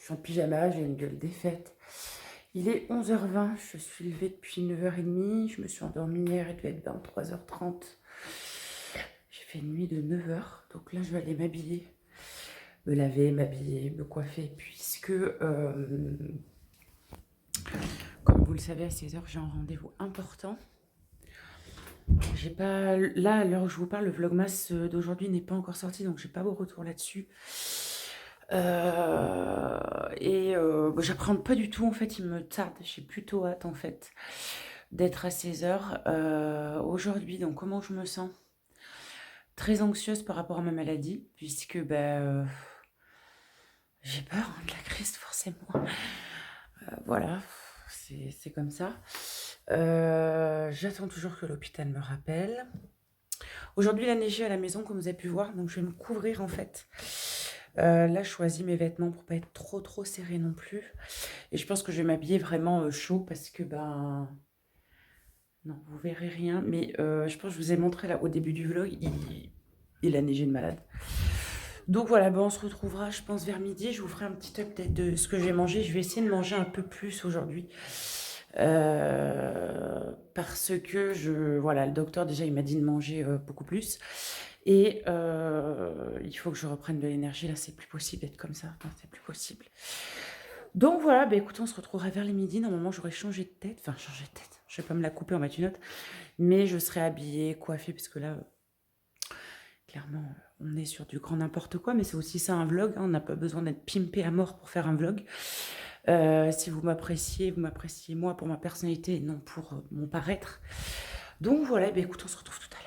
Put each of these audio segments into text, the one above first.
suis en pyjama, j'ai une gueule défaite. Il est 11h20, je suis levée depuis 9h30, je me suis endormie hier, il devait être 23h30. J'ai fait une nuit de 9h, donc là je vais aller m'habiller, me laver, m'habiller, me coiffer, puisque, comme vous le savez, à 16h j'ai un rendez-vous important. J'ai pas, là, à l'heure où je vous parle, le vlogmas d'aujourd'hui n'est pas encore sorti, donc j'ai pas vos retours là-dessus. J'apprends pas du tout, en fait, il me tarde. J'ai plutôt hâte, en fait, d'être à 16h. Aujourd'hui, donc, comment je me sens? Très anxieuse par rapport à ma maladie, puisque j'ai peur hein, de la crise, forcément. Voilà, c'est comme ça. J'attends toujours que l'hôpital me rappelle. Aujourd'hui, il a neigé à la maison, comme vous avez pu voir, donc je vais me couvrir, en fait. Là, je choisis mes vêtements pour pas être trop serré non plus. Et je pense que je vais m'habiller vraiment chaud parce que, non, vous verrez rien. Mais je pense que je vous ai montré là au début du vlog, il a neigé de malade. Donc voilà, on se retrouvera, je pense, vers midi. Je vous ferai un petit update de ce que j'ai mangé. Je vais essayer de manger un peu plus aujourd'hui. Parce que voilà, le docteur déjà, il m'a dit de manger beaucoup plus. Et il faut que je reprenne de l'énergie. Là, c'est plus possible d'être comme ça. Non, c'est plus possible. Donc voilà, écoutez, on se retrouvera vers les midi. Normalement, j'aurais changé de tête. Enfin, changé de tête. Je vais pas me la couper en mettre une autre. Mais je serai habillée, coiffée, parce que là, clairement, on est sur du grand n'importe quoi. Mais c'est aussi ça un vlog. Hein. On n'a pas besoin d'être pimpé à mort pour faire un vlog. Si vous m'appréciez moi pour ma personnalité et non pour mon paraître. Donc voilà, écoute, on se retrouve tout à l'heure.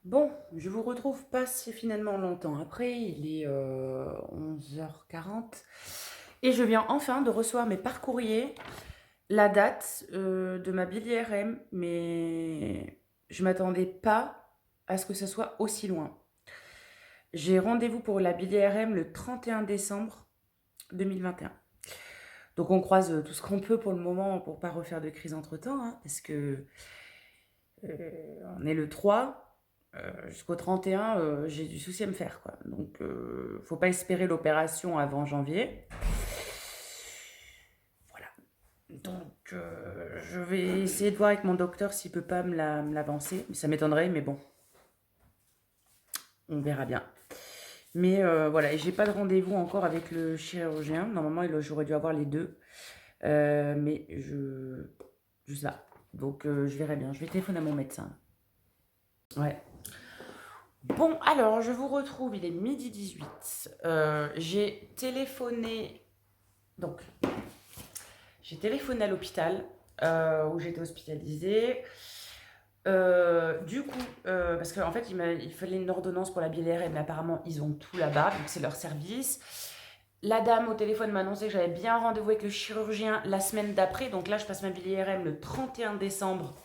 Bon, je vous retrouve pas si finalement longtemps après, il est 11h40 et je viens enfin de recevoir mes parcourriers, la date de ma BILIRM, mais je m'attendais pas à ce que ça soit aussi loin. J'ai rendez-vous pour la BILIRM le 31 décembre 2021. Donc on croise tout ce qu'on peut pour le moment pour pas refaire de crise entre-temps, hein, parce que on est le 3, jusqu'au 31, j'ai du souci à me faire, quoi. Donc faut pas espérer l'opération avant janvier. Voilà. Donc je vais essayer de voir avec mon docteur s'il peut pas me l'avancer. Ça m'étonnerait, mais bon. On verra bien. Mais voilà, et j'ai pas de rendez-vous encore avec le chirurgien. Normalement, j'aurais dû avoir les deux. Mais je sais pas. Donc je verrai bien. Je vais téléphoner à mon médecin. Ouais. Bon, alors je vous retrouve. Il est midi 18. J'ai téléphoné. Donc, j'ai téléphoné à l'hôpital où j'étais hospitalisée. Du coup, parce qu'en fait, il fallait une ordonnance pour la BILIRM, mais apparemment, ils ont tout là-bas, donc c'est leur service. La dame au téléphone m'a annoncé que j'avais bien rendez-vous avec le chirurgien la semaine d'après. Donc là, je passe ma BILIRM le 31 décembre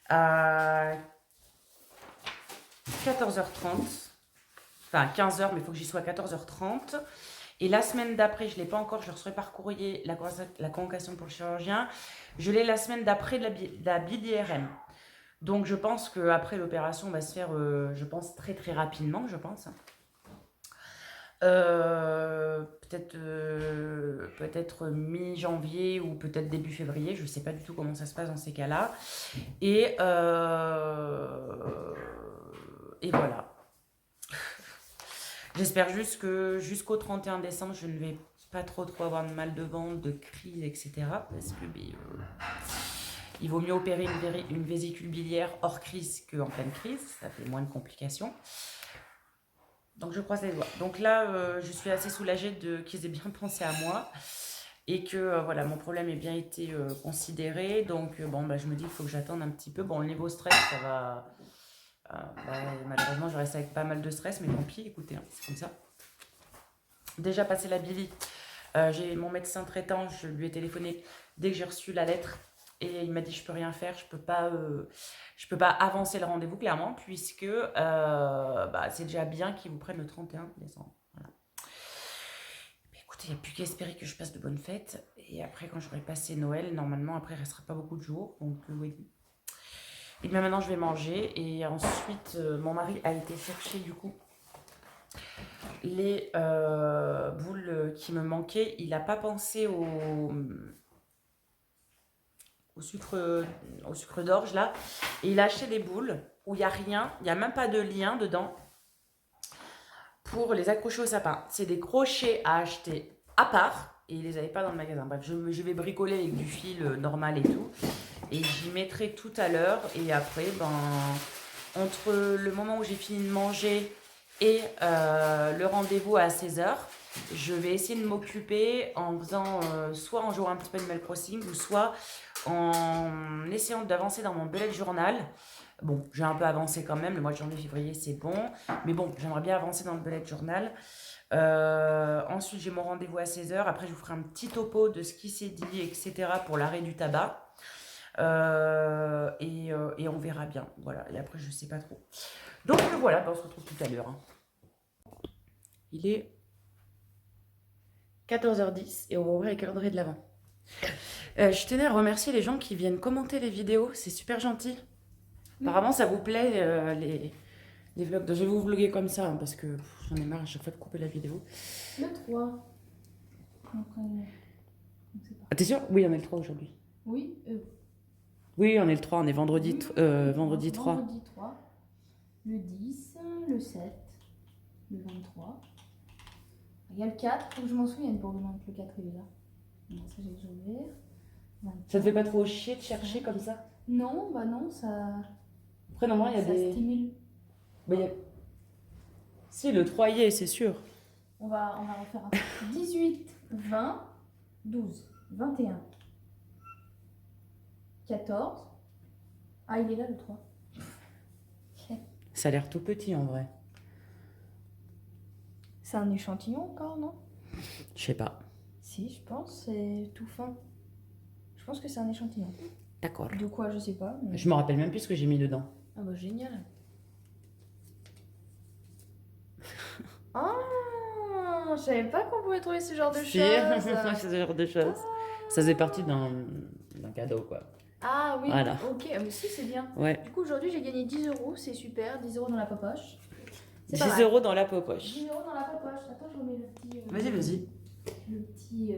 à 14h30. Enfin, 15h, mais il faut que j'y sois à 14h30. Et la semaine d'après, je ne l'ai pas encore, je reçois par courrier la convocation pour le chirurgien. Je l'ai la semaine d'après de la BILIRM. Donc je pense qu'après l'opération, on va se faire, je pense, très rapidement, je pense. Peut-être mi-janvier ou peut-être début février, je ne sais pas du tout comment ça se passe dans ces cas-là. Et voilà. J'espère juste que jusqu'au 31 décembre, je ne vais pas trop avoir de mal de ventre, de crise, etc. Parce que il vaut mieux opérer une vésicule biliaire hors crise qu'en pleine crise, ça fait moins de complications. Donc je croise les doigts. Donc là, je suis assez soulagée qu'ils aient bien pensé à moi et que voilà, mon problème ait bien été considéré. Donc je me dis qu'il faut que j'attende un petit peu. Bon, le niveau stress, ça va. Malheureusement, je reste avec pas mal de stress, mais tant pis, écoutez, hein, c'est comme ça. Déjà passé la bili, j'ai mon médecin traitant, je lui ai téléphoné dès que j'ai reçu la lettre. Et il m'a dit je peux rien faire, je peux pas avancer le rendez-vous clairement puisque c'est déjà bien qu'ils vous prennent le 31 décembre. Voilà. Mais écoutez, il n'y a plus qu'à espérer que je passe de bonnes fêtes. Et après, quand j'aurai passé Noël, normalement, après, il ne restera pas beaucoup de jours. Donc oui. Et bien maintenant, je vais manger. Et ensuite, mon mari a été chercher du coup les boules qui me manquaient. Il n'a pas pensé au sucre d'orge là. Et il a acheté des boules où il n'y a rien, il n'y a même pas de lien dedans pour les accrocher au sapin. C'est des crochets à acheter à part et ils les avaient pas dans le magasin. Bref, je vais bricoler avec du fil normal et tout. Et j'y mettrai tout à l'heure. Et après, entre le moment où j'ai fini de manger et le rendez-vous à 16h, je vais essayer de m'occuper en faisant soit en jouant un petit peu Animal Crossing ou soit en essayant d'avancer dans mon bullet journal. Bon, j'ai un peu avancé quand même, le mois de janvier, février, c'est bon. Mais bon, j'aimerais bien avancer dans le bullet journal. Ensuite, j'ai mon rendez-vous à 16h. Après, je vous ferai un petit topo de ce qui s'est dit, etc. pour l'arrêt du tabac. Et on verra bien. Voilà, et après, je sais pas trop. Donc voilà, on se retrouve tout à l'heure. Hein. Il est 14h10 et on va ouvrir les calendriers de l'Avent. Je tenais à remercier les gens qui viennent commenter les vidéos, c'est super gentil. Apparemment, ça vous plaît les vlogs. Donc, je vais vous vlogger comme ça hein, parce que j'en ai marre à chaque fois de couper la vidéo. Le 3. Après, Ah, t'es sûr? Oui, on est le 3 aujourd'hui. Oui. Oui, on est le 3, on est vendredi, vendredi 3. Vendredi 3. Le 10, le 7, le 23. Il y a le 4, faut que je m'en souvienne pour demain que le 4 il est là. Non, ça j'ai déjà ouvert. 24. Ça te fait pas trop chier de chercher comme ça? Non, bah non, ça. Après, normalement, il y a ça des. stimule. Bah, si, le 3 y est, c'est sûr. On va refaire un 18, 20, 12, 21, 14. Ah, il est là le 3. Ça a l'air tout petit en vrai. C'est un échantillon encore, non? Je sais pas. Si, je pense, c'est tout fin. Je pense que c'est un échantillon. D'accord. De quoi, je sais pas. Mais... Je me rappelle même plus ce que j'ai mis dedans. Ah bah génial. Ah, je savais pas qu'on pouvait trouver ce genre de Si, choses. ce genre de choses. Ça faisait partie d'un cadeau quoi. Ah oui, Voilà. ok, mais si c'est bien. Ouais. Du coup aujourd'hui j'ai gagné 10 euros, c'est super, 10 euros dans la poche. 10 euros dans la poche. 10 euros dans la poche. Attends, je remets le petit. Vas-y. Le petit.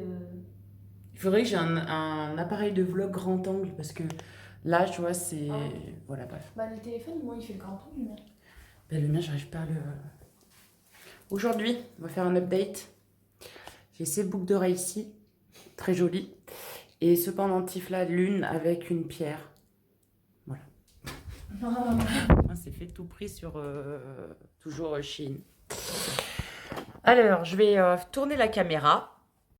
Il faudrait que j'ai un appareil de vlog grand angle parce que là, tu vois, c'est. Ah. Voilà, bref. Bah, le téléphone, moi, il fait le grand tour du mien. Ben, le mien, j'arrive pas à le. Aujourd'hui, on va faire un update. J'ai ces boucles d'oreilles ici, très jolies. Et ce pendentif là, lune avec une pierre. Voilà. C'est fait tout prix sur toujours Shein. Alors, je vais tourner la caméra.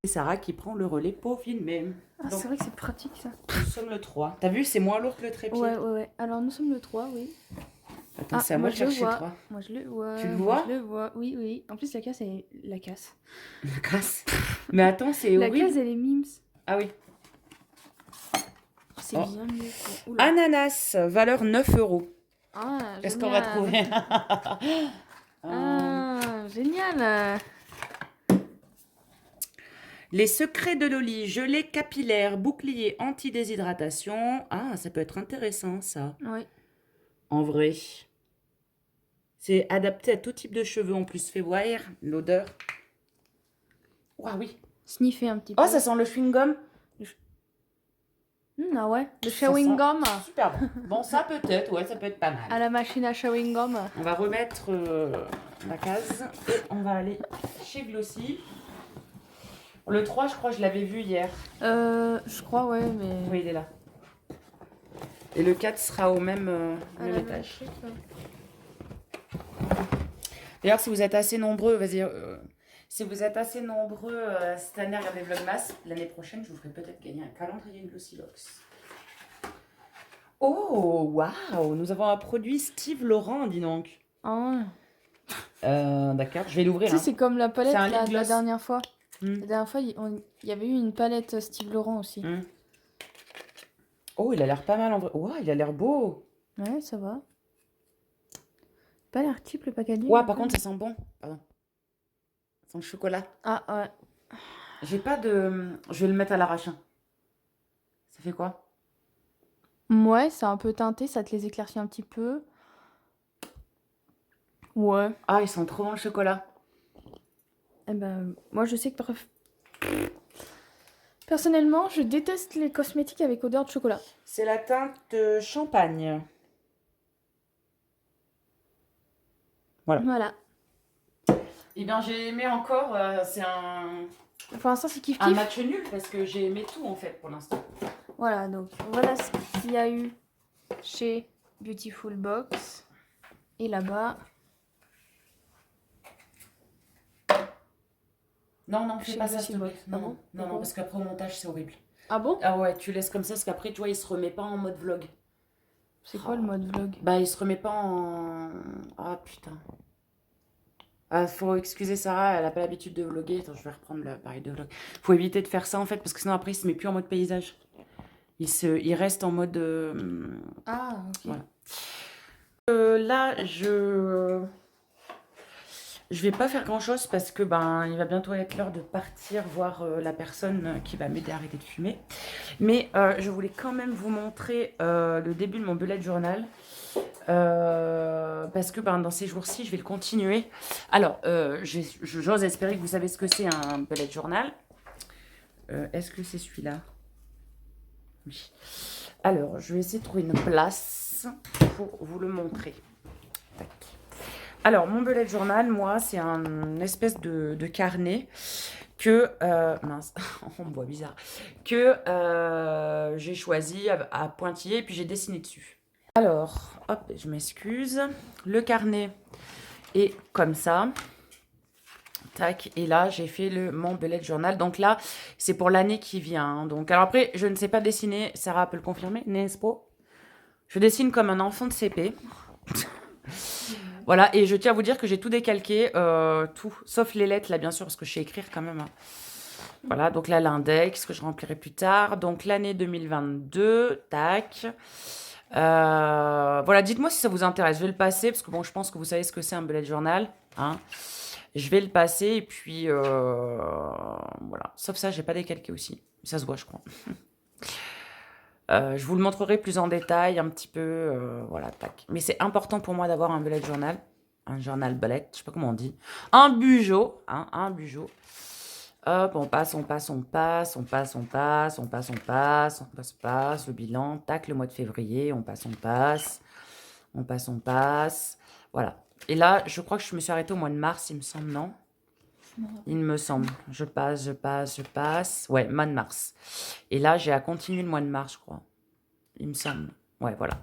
C'est Sarah qui prend le relais pour filmer. Ah, Donc, c'est vrai que c'est pratique ça. nous sommes le 3. T'as vu, c'est moins lourd que le trépied. Ouais. Alors nous sommes le 3, oui. Attends, c'est à moi de chercher le 3. Moi je le vois. Tu le vois? Je le vois, oui. En plus, la casse, elle est... La casse. La casse. Mais attends, c'est La horrible. casse, elle est mimes. Ah oui. C'est Oh. bien mieux. Oula. Ananas, valeur 9 euros. Ah, Qu'est-ce qu'on va trouver? Ah, génial. Les secrets de Loli, gelée capillaire, bouclier anti-déshydratation. Ah, ça peut être intéressant, ça. Oui. En vrai. C'est adapté à tout type de cheveux. En plus, fait voir l'odeur. Ah oui. Sniffer un petit peu. Oh, ça sent le chewing-gum. Ah ouais, le Ça chewing sent gum. Super bon. Bon, ça peut-être, ouais, ça peut être pas mal. À la machine à chewing gum. On va remettre la case et on va aller chez Glossy. Le 3, je crois, je l'avais vu hier. Je crois, ouais, mais. Oui, il est là. Et le 4 sera au même, À même la étage. même truc, ouais. D'ailleurs, si vous êtes assez nombreux, vas-y. Si vous êtes assez nombreux cette année à regarder Vlogmas, l'année prochaine, je vous ferai peut-être gagner un calendrier Glossy Box. Oh, waouh! Nous avons un produit Steve Laurent, dis donc. Ah. D'accord, je vais l'ouvrir. Tu sais, c'est comme la palette C'est un là, lip de la gloss. dernière fois. Hmm. La dernière fois, il y avait eu une palette Steve Laurent aussi. Hmm. Oh, il a l'air pas mal en vrai. Ouah, il a l'air beau. Ouais, ça va. Pas l'air cheap le packaging. Ouais, par contre, ça sent bon. Pardon. Ça sent le chocolat. Ah ouais. J'ai pas de. Je vais le mettre à l'arrache. Ça fait quoi? Ouais, c'est un peu teinté, ça te les éclaircit un petit peu. Ouais. Ah, ils sont trop bon le chocolat. Eh ben, moi, je sais que personnellement, je déteste les cosmétiques avec odeur de chocolat. C'est la teinte champagne. Voilà. Eh bien, j'ai aimé encore. C'est Pour l'instant, c'est kiff un kiff. match nul parce que j'ai aimé tout en fait pour l'instant. Voilà, donc voilà ce qu'il y a eu chez Beautiful Box. Et là-bas, Non, fais chez pas ça, s'il te Beauty plaît. Box. Ah Non, bon non, Pourquoi parce qu'après au montage, c'est horrible. Ah bon Ah ouais, tu laisses comme ça parce qu'après, tu vois, il se remet pas en mode vlog. C'est quoi le mode vlog? Bah, il se remet pas en. Ah putain. Ah, faut excuser Sarah, elle a pas l'habitude de vlogger. Attends, je vais reprendre l'appareil de vlog. Faut éviter de faire ça en fait parce que sinon après, il se met plus en mode paysage. Il reste en mode. Ah, ok. Voilà. Là, je vais pas faire grand chose parce que ben il va bientôt être l'heure de partir voir la personne qui va m'aider à arrêter de fumer. Mais je voulais quand même vous montrer le début de mon bullet journal. Parce que ben, dans ces jours-ci, je vais le continuer. Alors, j'ose espérer que vous savez ce que c'est un bullet journal. Est-ce que c'est celui-là? Oui. Alors, je vais essayer de trouver une place pour vous le montrer. Tac. Alors, mon bullet journal, moi, c'est un espèce de carnet que... mince, on me voit bizarre. Que j'ai choisi à pointillé et puis j'ai dessiné dessus. Alors, hop, je m'excuse. Le carnet est comme ça. Tac, et là, j'ai fait mon bullet journal. Donc là, c'est pour l'année qui vient. Donc, alors après, je ne sais pas dessiner. Sarah peut le confirmer, n'est-ce pas? Je dessine comme un enfant de CP. Voilà, et je tiens à vous dire que j'ai tout décalqué, tout, sauf les lettres là, bien sûr, parce que je sais écrire quand même. Hein. Voilà, donc là, l'index que je remplirai plus tard. Donc l'année 2022, tac. Voilà, dites-moi si ça vous intéresse. Je vais le passer parce que bon, je pense que vous savez ce que c'est un bullet journal. Hein. Je vais le passer et puis voilà. Sauf ça, j'ai pas décalqué aussi. Ça se voit, je crois. Je vous le montrerai plus en détail un petit peu. Voilà, tac. Mais c'est important pour moi d'avoir un bullet journal. Un journal bullet, je sais pas comment on dit. Un bugeot, hein, un bugeot. Hop, on passe, le bilan, tac, le mois de février, on passe. Voilà. Et là, je crois que je me suis arrêtée au mois de mars, il me semble, non? Il me semble. Je passe. Ouais, mois de mars. Et là, j'ai à continuer le mois de mars, je crois. Il me semble. Ouais, voilà.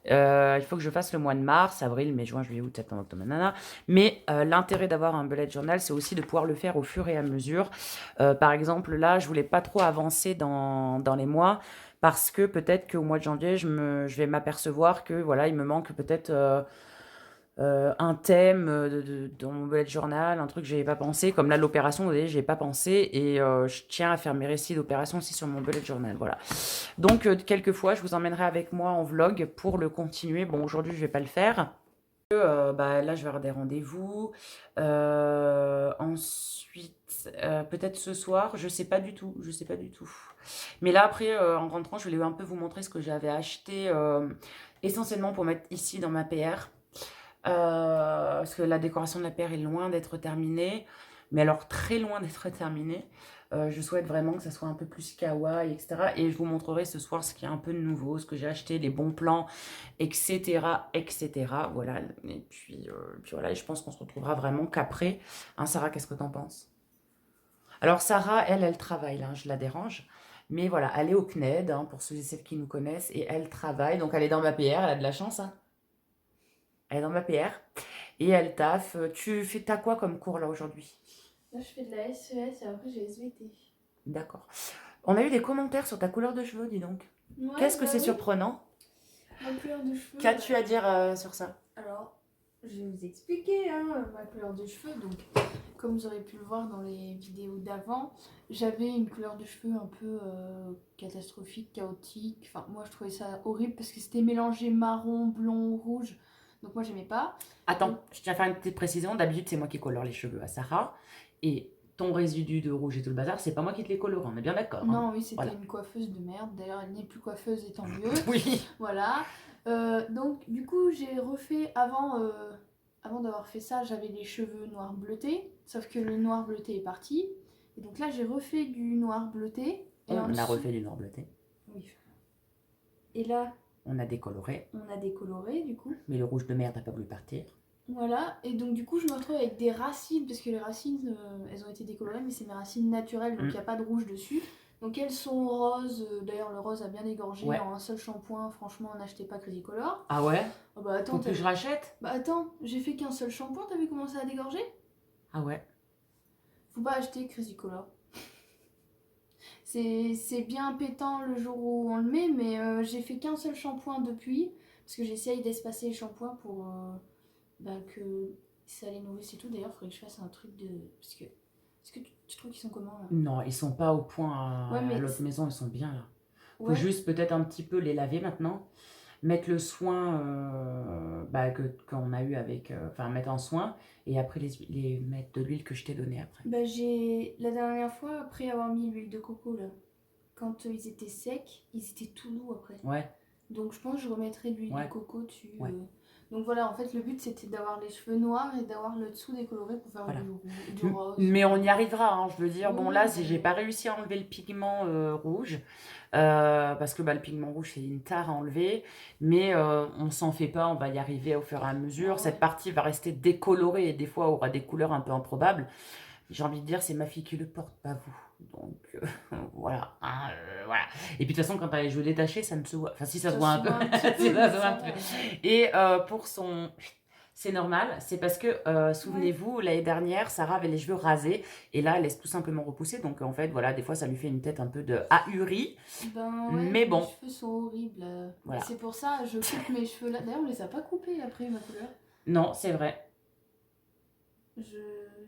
Il faut que je fasse le mois de mars, avril, mai, juin, juillet, août, septembre, octobre, nanana. Mais l'intérêt d'avoir un bullet journal, c'est aussi de pouvoir le faire au fur et à mesure. Par exemple, là, je voulais pas trop avancer dans les mois parce que peut-être qu'au mois de janvier, je vais m'apercevoir que voilà, il me manque peut-être un thème dans mon bullet journal, un truc que j'avais pas pensé, comme là l'opération, vous voyez, j'ai pas pensé et je tiens à faire mes récits d'opération aussi sur mon bullet journal, voilà. Donc quelquefois je vous emmènerai avec moi en vlog pour le continuer. Bon, aujourd'hui je vais pas le faire. Bah, là je vais avoir des rendez-vous. Ensuite, peut-être ce soir, je sais pas du tout, Mais là après, en rentrant, je voulais un peu vous montrer ce que j'avais acheté essentiellement pour mettre ici dans ma PR. Parce que la décoration de la PR est loin d'être terminée, mais alors très loin d'être terminée. Je souhaite vraiment que ça soit un peu plus kawaii, etc. Et je vous montrerai ce soir ce qui est un peu de nouveau, ce que j'ai acheté, les bons plans, etc. Voilà. Et puis voilà, et je pense qu'on se retrouvera vraiment qu'après. Hein, Sarah, qu'est-ce que t'en penses? Alors Sarah, elle travaille, là, je la dérange. Mais voilà, elle est au CNED, hein, pour ceux et celles qui nous connaissent, et elle travaille. Donc elle est dans ma PR, elle a de la chance, hein. Elle est dans ma PR et elle taffe. T'as quoi comme cours là aujourd'hui? Là, je fais de la SES et après, j'ai SVT. D'accord. On a eu des commentaires sur ta couleur de cheveux, dis donc. Ouais, Qu'est-ce que bah c'est oui. surprenant? Ma couleur de cheveux. Qu'as-tu à dire sur ça? Alors, je vais vous expliquer ma couleur de cheveux. Donc, comme vous aurez pu le voir dans les vidéos d'avant, j'avais une couleur de cheveux un peu catastrophique, chaotique. Enfin, moi, je trouvais ça horrible parce que c'était mélangé marron, blond, rouge. Donc, moi, j'aimais pas. Attends, je tiens à faire une petite précision. D'habitude, c'est moi qui colore les cheveux à Sarah. Et ton résidu de rouge et tout le bazar, c'est pas moi qui te les colore. On est bien d'accord. Non, hein. oui, c'était Voilà. une coiffeuse de merde. D'ailleurs, elle n'est plus coiffeuse et tant mieux. Oui. Voilà. Donc, du coup, j'ai refait avant avant d'avoir fait ça, j'avais les cheveux noirs bleutés, sauf que le noir bleuté est parti. Et donc là, j'ai refait du noir bleuté. Et On a refait du noir bleuté. Oui. Et là, on a décoloré. On a décoloré, du coup. Mais le rouge de mer n'a pas voulu partir. Voilà, et donc du coup, je me retrouve avec des racines, parce que les racines, elles ont été décolorées, mais c'est mes racines naturelles, donc il n'y a pas de rouge dessus. Donc elles sont roses, d'ailleurs le rose a bien égorgé en un seul shampoing, franchement n'achetez pas Crazy Color. Ah ouais? Oh bah attends, faut que je rachète? Bah attends, j'ai fait qu'un seul shampoing, t'as vu comment ça a dégorgé? Ah ouais? Faut pas acheter Crazy Color. C'est bien pétant le jour où on le met, mais j'ai fait qu'un seul shampoing depuis, parce que j'essaye d'espacer les shampoings pour que ça les nourrisse et tout. D'ailleurs, il faudrait que je fasse un truc de... Parce que... Est-ce que tu trouves qu'ils sont comment là? Non, ils sont pas au point à l'autre maison, ils sont bien là. Faut juste peut-être un petit peu les laver maintenant. Mettre le soin qu'on a eu avec... Enfin, mettre en soin. Et après, les mettre de l'huile que je t'ai donnée après. Bah, la dernière fois, après avoir mis l'huile de coco, là, quand ils étaient secs, ils étaient tout doux après. Ouais. Donc, je pense que je remettrai de l'huile de coco dessus. Ouais. Donc voilà, en fait, le but, c'était d'avoir les cheveux noirs et d'avoir le dessous décoloré pour faire du rose. Mais on y arrivera, hein, je veux dire. Oui, bon, là, j'ai pas réussi à enlever le pigment rouge. Parce que le pigment rouge, c'est une tare à enlever. Mais on s'en fait pas, on va y arriver au fur et à mesure. Ouais. Cette partie va rester décolorée et des fois aura des couleurs un peu improbables. J'ai envie de dire, c'est ma fille qui le porte, pas vous. Donc, voilà, hein, voilà. Et puis, de toute façon, quand elle a les cheveux détachés, ça ne se voit. Enfin, si, ça se voit un peu. Et pour son... C'est normal, c'est parce que, souvenez-vous, l'année dernière, Sarah avait les cheveux rasés. Et là, elle laisse tout simplement repousser. Donc, en fait, voilà, des fois, ça lui fait une tête un peu de ahuri. Mais bon. Mes cheveux sont horribles. Voilà. C'est pour ça, je coupe mes cheveux là. D'ailleurs, on les a pas coupés après, ma couleur. Non, c'est vrai.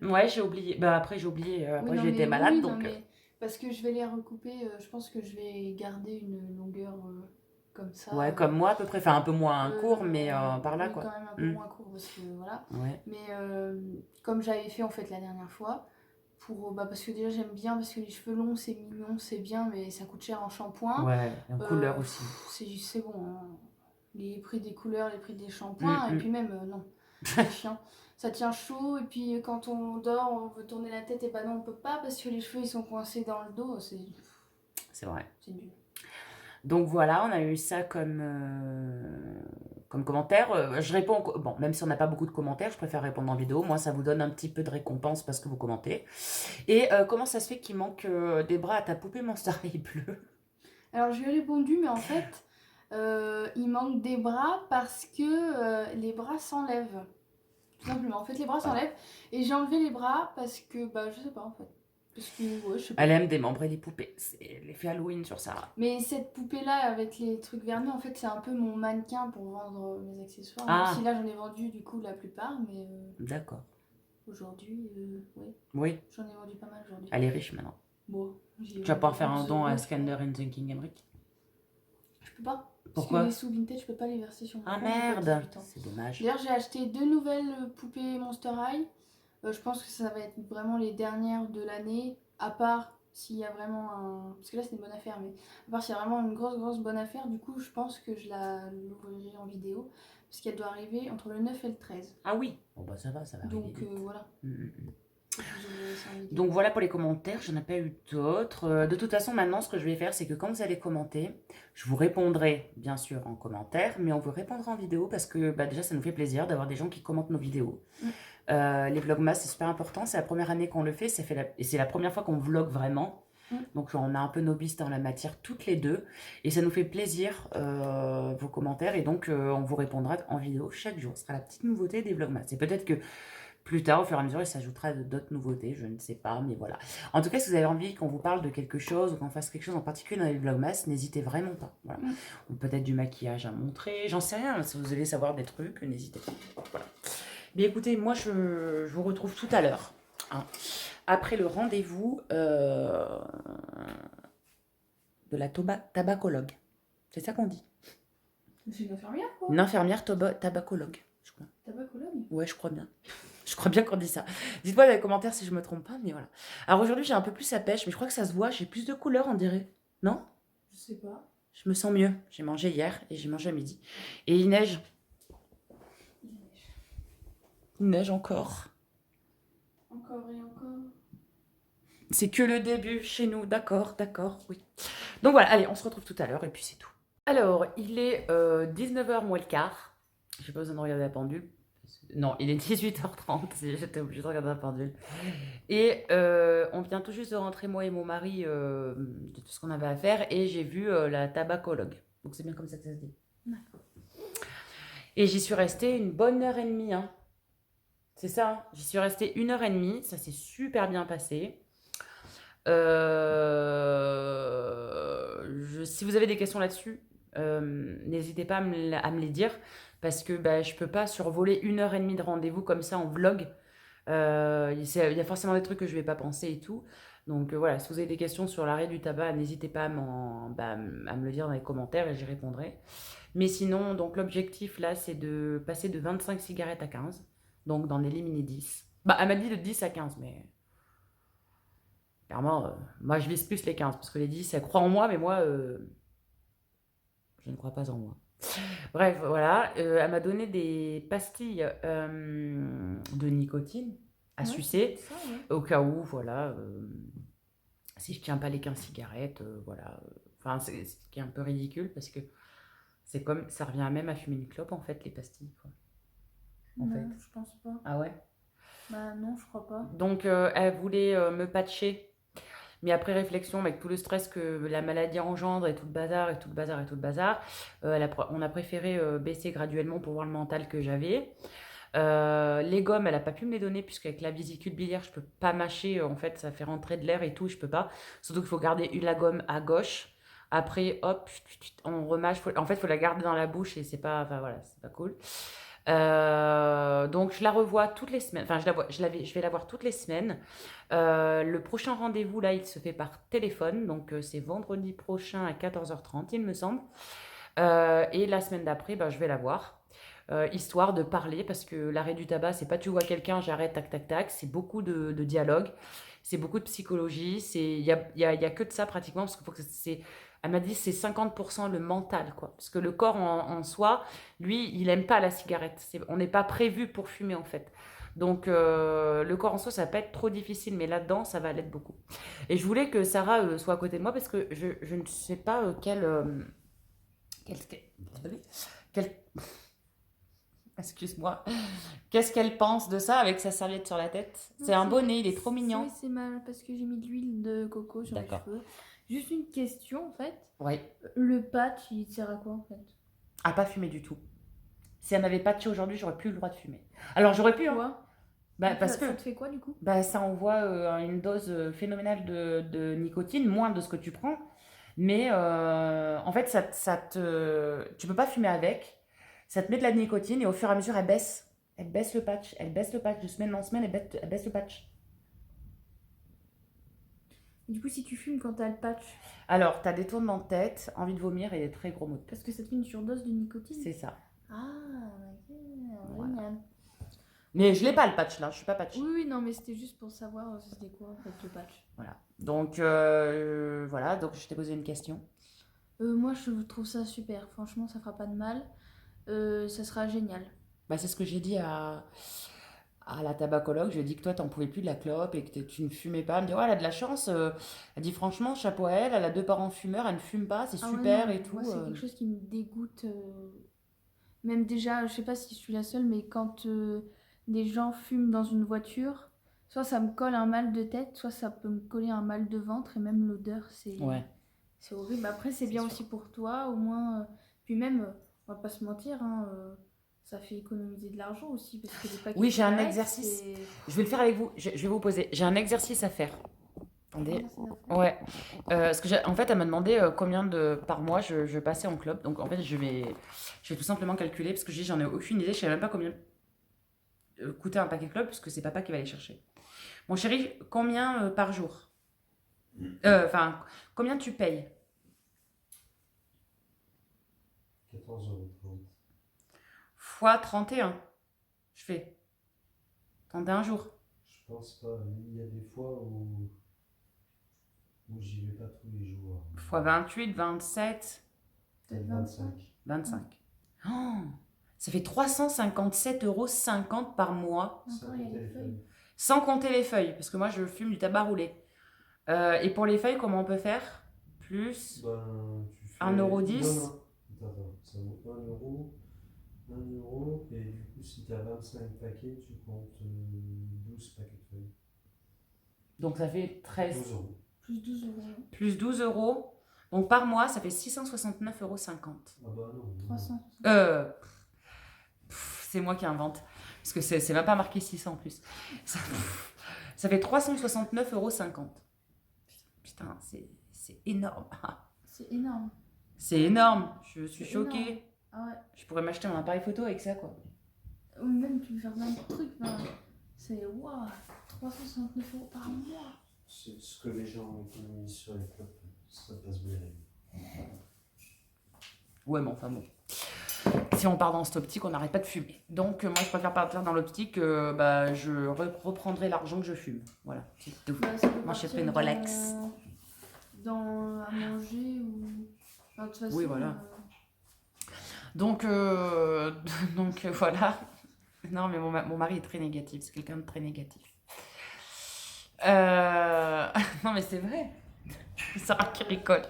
Ouais, j'ai oublié. Bah après, j'ai oublié. Après, j'ai été malade, donc... Parce que je vais les recouper, je pense que je vais garder une longueur comme ça. Ouais, comme moi à peu près. Enfin, un peu moins court, mais par là, quoi. Quand même un peu moins court, parce que voilà. Ouais. Mais comme j'avais fait en fait la dernière fois, parce que déjà j'aime bien, parce que les cheveux longs c'est mignon, c'est bien, mais ça coûte cher en shampoing. Ouais, et en couleur aussi. C'est bon, hein. Les prix des couleurs, les prix des shampoings, et puis même, non, c'est chiant. Ça tient chaud, et puis quand on dort, on veut tourner la tête, et bah non, on peut pas, parce que les cheveux ils sont coincés dans le dos, c'est vrai. C'est nul. Donc voilà, on a eu ça comme commentaire. Je réponds, bon, même si on n'a pas beaucoup de commentaires, je préfère répondre en vidéo. Moi, ça vous donne un petit peu de récompense parce que vous commentez. Et comment ça se fait qu'il manque des bras à ta poupée Monster High bleue? Alors, je lui ai répondu, mais en fait, il manque des bras parce que les bras s'enlèvent. Tout simplement. En fait, les bras s'enlèvent. Et j'ai enlevé les bras parce que, je sais pas, en fait. Parce que, je sais pas. Elle aime démembrer les poupées. C'est l'effet Halloween sur Sarah. Mais cette poupée-là, avec les trucs vernis, en fait, c'est un peu mon mannequin pour vendre mes accessoires. Même si là, j'en ai vendu, du coup, la plupart, mais... D'accord. Aujourd'hui, oui. Oui. J'en ai vendu pas mal aujourd'hui. Elle est riche, maintenant. Bon. Tu vas pouvoir faire un don à Scanner and Thinking Emmerich? Je peux pas. Pourquoi? Parce que les sous vintage, je peux pas les verser sur mon compte. Ah merde, c'est dommage. D'ailleurs, j'ai acheté 2 nouvelles poupées Monster High. Je pense que ça va être vraiment les dernières de l'année, à part s'il y a vraiment un... Parce que là, c'est une bonne affaire, mais à part s'il y a vraiment une grosse bonne affaire, du coup, je pense que je l'ouvrirai en vidéo, parce qu'elle doit arriver entre le 9 et le 13. Ah oui. Bon bah ça va donc arriver. Voilà. Donc voilà pour les commentaires, j'en ai pas eu d'autres. De toute façon, maintenant, ce que je vais faire, c'est que quand vous allez commenter, je vous répondrai bien sûr en commentaire, mais on vous répondra en vidéo parce que déjà, ça nous fait plaisir d'avoir des gens qui commentent nos vidéos. Les vlogmas, c'est super important. C'est la première année qu'on le fait, et c'est la première fois qu'on vlog vraiment. Donc on a un peu novice en la matière toutes les deux. Et ça nous fait plaisir, vos commentaires. Et donc on vous répondra en vidéo chaque jour. Ce sera la petite nouveauté des vlogmas. C'est peut-être que plus tard, au fur et à mesure, il s'ajoutera d'autres nouveautés, je ne sais pas, mais voilà. En tout cas, si vous avez envie qu'on vous parle de quelque chose ou qu'on fasse quelque chose en particulier dans les vlogmas, n'hésitez vraiment pas. Voilà. Ou peut-être du maquillage à montrer, j'en sais rien. Si vous allez savoir des trucs, n'hésitez pas. Voilà. Bien écoutez, moi je vous retrouve tout à l'heure. Hein, après le rendez-vous de la tabacologue. C'est ça qu'on dit? C'est une infirmière, quoi? Une infirmière tabacologue, je crois. Tabacologue? Ouais, je crois bien. Je crois bien qu'on dit ça. Dites-moi dans les commentaires si je me trompe pas, mais voilà. Alors aujourd'hui, j'ai un peu plus à pêche, mais je crois que ça se voit. J'ai plus de couleurs, on dirait. Non? Je sais pas. Je me sens mieux. J'ai mangé hier et j'ai mangé à midi. Et il neige. Il neige encore. Encore et encore. C'est que le début chez nous, d'accord, oui. Donc voilà, allez, on se retrouve tout à l'heure et puis c'est tout. Alors, il est 19h moins le quart. J'ai pas besoin de regarder la pendule. Non, il est 18h30, j'étais obligée de regarder la pendule. Et on vient tout juste de rentrer, moi et mon mari, de tout ce qu'on avait à faire. Et j'ai vu la tabacologue. Donc c'est bien comme ça que ça se dit. D'accord. Et j'y suis restée une bonne heure et demie. Hein. C'est ça, hein. J'y suis restée 1 heure et demie. Ça s'est super bien passé. Si vous avez des questions là-dessus, n'hésitez pas à me les dire parce que bah, je peux pas survoler 1 heure et demie de rendez-vous comme ça en vlog. Il y a forcément des trucs que je vais pas penser et tout. Donc voilà, si vous avez des questions sur l'arrêt du tabac, n'hésitez pas à me le dire dans les commentaires et j'y répondrai. Mais sinon, donc l'objectif là, c'est de passer de 25 cigarettes à 15. Donc d'en éliminer 10. Bah, elle m'a dit de 10 à 15, mais clairement, moi je vise plus les 15 parce que les 10, elle croit en moi, mais moi, je ne crois pas en moi. Bref, voilà, elle m'a donné des pastilles de nicotine à sucer Ça, ouais. au cas où, voilà, si je tiens pas les 15 cigarettes, voilà. Enfin, c'est ce qui est un peu ridicule parce que c'est comme, ça revient même à fumer une clope en fait, les pastilles, quoi. En Non, fait. je pense pas. Ah ouais. Bah non, je crois pas. Donc, elle voulait me patcher. Mais après réflexion, avec tout le stress que la maladie engendre et tout le bazar et tout le bazar et tout le bazar, on a préféré baisser graduellement pour voir le mental que j'avais. Les gommes, elle a pas pu me les donner puisqu'avec la vésicule biliaire, je peux pas mâcher. En fait, ça fait rentrer de l'air et tout, je peux pas. Surtout qu'il faut garder la gomme à gauche. Après, hop, on remâche. En fait, il faut la garder dans la bouche et c'est pas, enfin voilà, c'est pas cool. Donc je la revois toutes les semaines. Enfin, je vais la voir toutes les semaines. Le prochain rendez-vous là, il se fait par téléphone. Donc c'est vendredi prochain à 14h30, il me semble. Et la semaine d'après, ben, je vais la voir. Histoire de parler parce que l'arrêt du tabac, c'est pas tu vois quelqu'un, j'arrête, tac, tac, tac. C'est beaucoup de dialogue, c'est beaucoup de psychologie. Il y a que de ça pratiquement parce qu'il faut que elle m'a dit c'est 50% le mental, quoi. Parce que le corps en soi, lui, il aime pas la cigarette. On n'est pas prévu pour fumer, en fait. Donc, le corps en soi, ça va pas être trop difficile, mais là-dedans, ça va l'être beaucoup. Et je voulais que Sarah soit à côté de moi parce que je ne sais pas quelle- excuse-moi, qu'est-ce qu'elle pense de ça avec sa serviette sur la tête. C'est un bonnet, il est trop mignon. Oui, c'est mal parce que j'ai mis de l'huile de coco sur les D'accord. cheveux. Juste une question en fait. Oui. Le patch, il sert à quoi en fait? À pas fumer du tout. Si elle m'avait patché aujourd'hui, j'aurais plus le droit de fumer. Alors j'aurais pu, hein. Quoi? Bah, parce que Ça te fait quoi du coup? bah, ça envoie une dose phénoménale de nicotine, moins de ce que tu prends. Mais en fait, tu peux pas fumer avec. Ça te met de la nicotine et au fur et à mesure, elle baisse. Elle baisse le patch. Elle baisse le patch de semaine en semaine. Elle baisse le patch. Du coup, si tu fumes quand t'as le patch, Alors, t'as des tournements de tête, envie de vomir et des très gros maux de tête. parce que ça te fait une surdose de nicotine. C'est ça. Ah, ok, Voilà. génial. Mais je l'ai pas le patch là, je suis pas patch. Oui, non, mais c'était juste pour savoir c'était quoi en fait le patch. Voilà. Donc, voilà. Donc, je t'ai posé une question. Moi, je trouve ça super. Franchement, ça fera pas de mal. Ça sera génial. Bah, c'est ce que j'ai dit à la tabacologue. Je lui ai dit que toi, t'en pouvais plus de la clope et que tu ne fumais pas. Elle me dit, ouais, elle a de la chance. Elle dit, franchement, chapeau à elle. Elle a 2 parents fumeurs. Elle ne fume pas. C'est Ah ouais, super non, et tout. moi, c'est quelque chose qui me dégoûte. Même déjà, je sais pas si je suis la seule, mais quand des gens fument dans une voiture, soit ça me colle un mal de tête, soit ça peut me coller un mal de ventre, et même l'odeur, Ouais. c'est horrible. Après, c'est C'est bien sûr. aussi pour toi, au moins. Puis même, on va pas se mentir, hein, ça fait économiser de l'argent aussi, parce que les paquets Oui, de j'ai un cigarettes, exercice. c'est- Je vais le faire avec vous. Je vais vous poser. J'ai un exercice à faire. Attendez. Ah, c'est d'affaire. Ouais. Parce que en fait, elle m'a demandé combien par mois je passais en club. Donc, en fait, je vais tout simplement calculer parce que j'en ai aucune idée. Je sais même pas combien coûtait un paquet club puisque c'est papa qui va aller chercher. Mon chéri, combien par jour? Enfin, combien tu payes? 14,30 € Fois 31. Je fais 31 jours. Je pense pas. Il y a des fois où j'y vais pas tous les jours. Fois 28, 27, Peut-être 25. 25. Oh, Ça fait 357,50 € par mois, Encore, il y a les feuilles. sans compter les feuilles, parce que moi, je fume du tabac roulé. Et pour les feuilles, comment on peut faire? Plus Ben, tu fais. 1,10 €. Non, non. Attends, ça vaut 1 €. 1 €. Et du coup, si tu as 25 paquets, tu comptes 12 paquets de feuilles. Donc ça fait 13. 12 €. Plus 12 euros. Plus 12 €. Donc par mois, ça fait 669,50 €. Ah bah non. 300. C'est moi qui invente. Parce que c'est même pas marqué 600 en plus. Ça fait 369,50 €. Putain, c'est énorme. C'est énorme. C'est énorme. Je suis C'est choquée. énorme. Ah ouais. Je pourrais m'acheter un appareil photo avec ça, quoi. Ou même tu peux faire plein de trucs. Ben, c'est waouh. 369 € par mois. C'est ce que les gens économisent sur les clopes, ça passe bien. Ouais, mais enfin bon. Si on part dans cette optique, on n'arrête pas de fumer. Donc, moi, je préfère partir dans l'optique que je reprendrai l'argent que je fume. Voilà, c'est tout. Bah, ça peut Moi, j'ai partir pris une Rolex. Dans à manger ou. Enfin, de toute façon, Oui, voilà. Donc, voilà. Non, mais mon mari est très négatif. C'est quelqu'un de très négatif. Non, mais c'est vrai. Sarah qui rigole.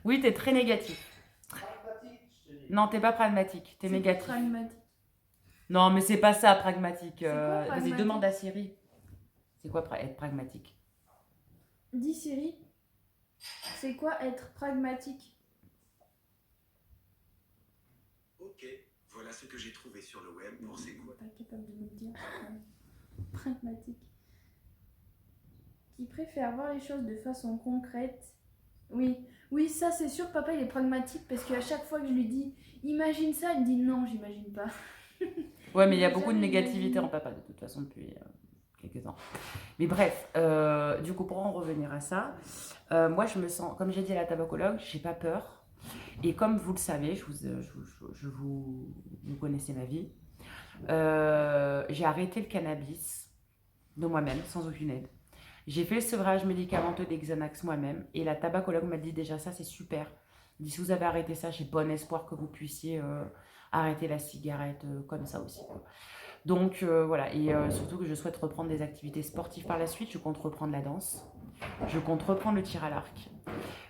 Oui, t'es très négatif. Non, t'es pas pragmatique. T'es C'est négatif. pragmatique. Non, mais c'est pas ça, pragmatique. C'est quoi, Vas-y, pragmatique? demande à Siri. C'est quoi être pragmatique? Dis Siri, c'est quoi être pragmatique? Ok, voilà ce que j'ai trouvé sur le web pour c'est quoi. Pas capable de me le dire. Ouais. Pragmatique. Qui préfère voir les choses de façon concrète. Oui, oui, ça c'est sûr, papa il est pragmatique parce qu'à chaque fois que je lui dis imagine ça, il me dit non, j'imagine pas. Ouais, mais il y a J'ai beaucoup de jamais négativité imaginé. en papa, de toute façon, depuis quelques temps. Mais bref, du coup, pour en revenir à ça, moi, je me sens, comme j'ai dit à la tabacologue, j'ai pas peur. Et comme vous le savez, vous connaissez ma vie, j'ai arrêté le cannabis de moi-même, sans aucune aide. J'ai fait le sevrage médicamenteux des Xanax moi-même. Et la tabacologue m'a dit déjà ça, c'est super. Elle dit, si vous avez arrêté ça, j'ai bon espoir que vous puissiez arrêter la cigarette comme ça aussi, quoi. Donc voilà, et surtout que je souhaite reprendre des activités sportives par la suite. Je compte reprendre la danse, je compte reprendre le tir à l'arc,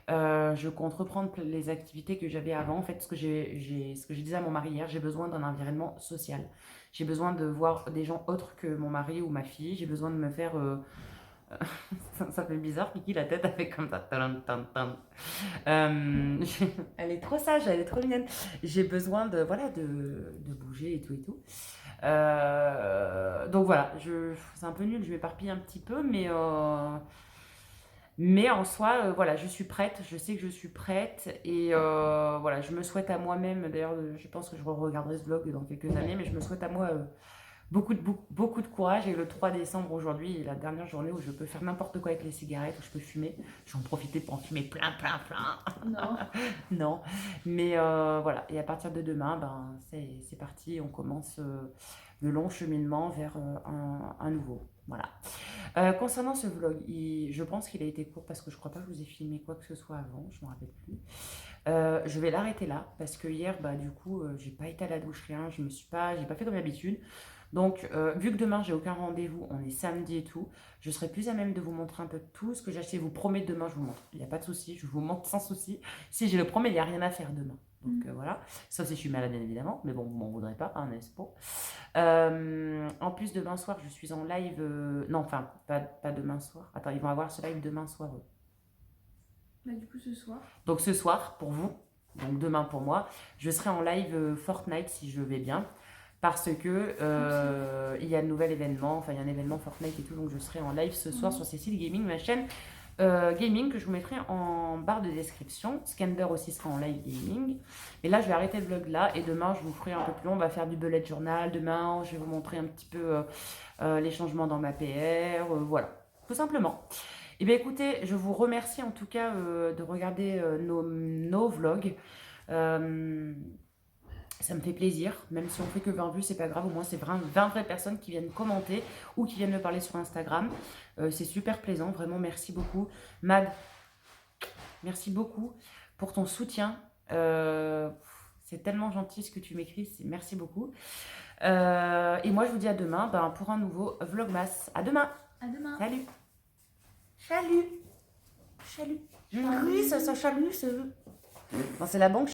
je compte reprendre les activités que j'avais avant. En fait, ce que je disais à mon mari hier, j'ai besoin d'un environnement social. J'ai besoin de voir des gens autres que mon mari ou ma fille. J'ai besoin de me faire... ça fait bizarre, Kiki, la tête, elle fait comme ça. Elle est trop sage, elle est trop mignonne. J'ai besoin de, voilà, de bouger et tout et tout. Donc voilà, c'est un peu nul, je m'éparpille un petit peu, mais en soi, voilà, je suis prête, je sais que je suis prête, et voilà, je me souhaite à moi-même, d'ailleurs, je pense que je regarderai ce vlog dans quelques années, mais je me souhaite à moi beaucoup de courage, et le 3 décembre aujourd'hui est la dernière journée où je peux faire n'importe quoi avec les cigarettes, où je peux fumer, je vais en profiter pour en fumer plein. Non. Non, mais voilà, et à partir de demain, ben, c'est parti, on commence le long cheminement vers un nouveau. Voilà. Concernant ce vlog, je pense qu'il a été court parce que je crois pas que je vous ai filmé quoi que ce soit avant, je m'en rappelle plus. Je vais l'arrêter là parce que hier, bah, du coup, j'ai pas été à la douche, rien, j'ai pas fait comme d'habitude. Donc, vu que demain j'ai aucun rendez-vous, on est samedi et tout, je serai plus à même de vous montrer un peu tout ce que j'ai acheté. Je vous promets, demain je vous montre. Il n'y a pas de souci, je vous montre sans souci. Si je le promets, il n'y a rien à faire demain. Donc voilà, sauf si je suis malade bien évidemment, mais bon, vous m'en voudrez pas, hein, n'est-ce pas? En plus, demain soir, je suis en live. Non, enfin, pas demain soir. Attends, ils vont avoir ce live demain soir. Bah, du coup, ce soir. Donc ce soir, pour vous, donc demain pour moi, je serai en live Fortnite si je vais bien. Parce que il y a un nouvel événement, enfin il y a un événement Fortnite et tout, donc je serai en live ce soir sur Cécile Gaming, ma chaîne gaming que je vous mettrai en barre de description. Skander aussi sera en live gaming. Et là je vais arrêter le vlog là et demain je vous ferai un peu plus long, on va faire du bullet journal. Demain je vais vous montrer un petit peu les changements dans ma PR, voilà, tout simplement. Et bien écoutez, je vous remercie en tout cas de regarder nos vlogs. Ça me fait plaisir, même si on fait que 20 vues, c'est pas grave, au moins c'est 20 vraies personnes qui viennent commenter ou qui viennent me parler sur Instagram. C'est super plaisant, vraiment merci beaucoup. Mad, merci beaucoup pour ton soutien. C'est tellement gentil ce que tu m'écris, merci beaucoup. Et moi, je vous dis à demain pour un nouveau Vlogmas. À demain. À demain. Salut. Chalut. Chalut. Oui, ça chalut. Non, c'est la banque.